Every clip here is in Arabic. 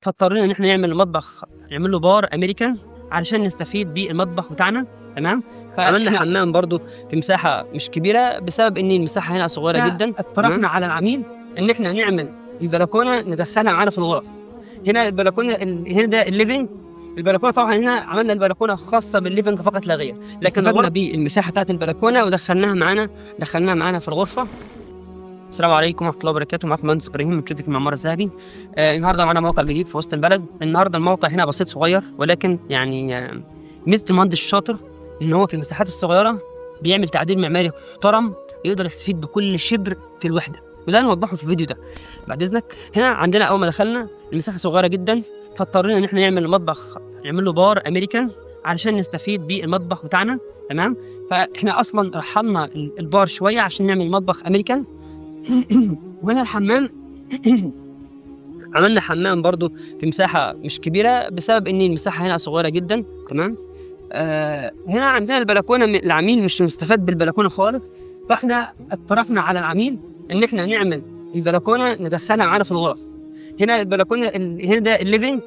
فاضطرينا ان احنا نعمل المطبخ نعمل له بار امريكان علشان نستفيد بالمطبخ بتاعنا. تمام. عملنا حمام برضو في مساحه مش كبيره بسبب ان المساحه هنا صغيره جدا. اقترحنا على العميل ان احنا نعمل البلكونه ندخلها معانا في الغرف. هنا البلكونه هنا ده الليفنج. البلكونه طبعا هنا عملنا البلكونه خاصه بالليفنج فقط لا غير، لكن استفدنا بالمساحه بتاعت البلكونه ودخلناها معانا في الغرفه. السلام عليكم ورحمه الله وبركاته. معكم مهندس ابراهيم من شركه المعمار الذهبي. النهارده معانا موقع جديد في وسط البلد. النهارده الموقع هنا بسيط صغير، ولكن يعني ميزه المهندس الشاطر ان هو في المساحات الصغيره بيعمل تعديل معماري محترم يقدر يستفيد بكل شبر في الوحده، وده نوضحه في الفيديو ده بعد اذنك. هنا عندنا اول ما دخلنا المساحه صغيره جدا، فاضطرينا ان احنا نعمل المطبخ نعمل له بار امريكان علشان نستفيد بالمطبخ بتاعنا. تمام. فاحنا اصلا رحلنا البار شويه عشان نعمل مطبخ امريكان. وهنا الحمام عملنا حمام برضو في مساحه مش كبيره بسبب ان المساحه هنا صغيره جدا. تمام. هنا عندنا البلكونه العميل مش مستفاد بالبلكونه خالص، فاحنا اقترحنا على العميل ان احنا نعمل البلكونه ندخلها معانا في الغرف. هنا البلكونه هنا ده الليفنج.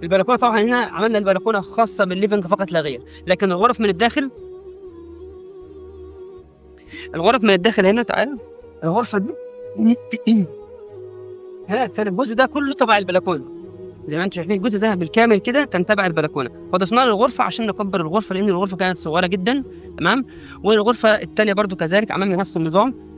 البلكونه طبعا هنا عملنا البلكونه خاصه بالليفنج فقط لا غير، لكن الغرف من الداخل هنا تعالى الغرفه دي هنا كان الجزء ده كله تبع البلكونه زي ما انتم شايفين. الجزء ده بالكامل كده كان تبع البلكونه، فضفنا الغرفه عشان نكبر الغرفه لان الغرفه كانت صغيره جدا. تمام. والغرفه الثانيه برضو كذلك عملنا نفس النظام.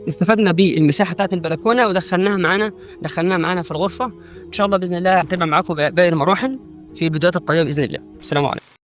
استفدنا بالمساحه بتاعت البلكونه ودخلناها معانا في الغرفه. ان شاء الله باذن الله هتبقى معاكم باقي المراحل في الفيديوهات القادمه باذن الله. السلام عليكم.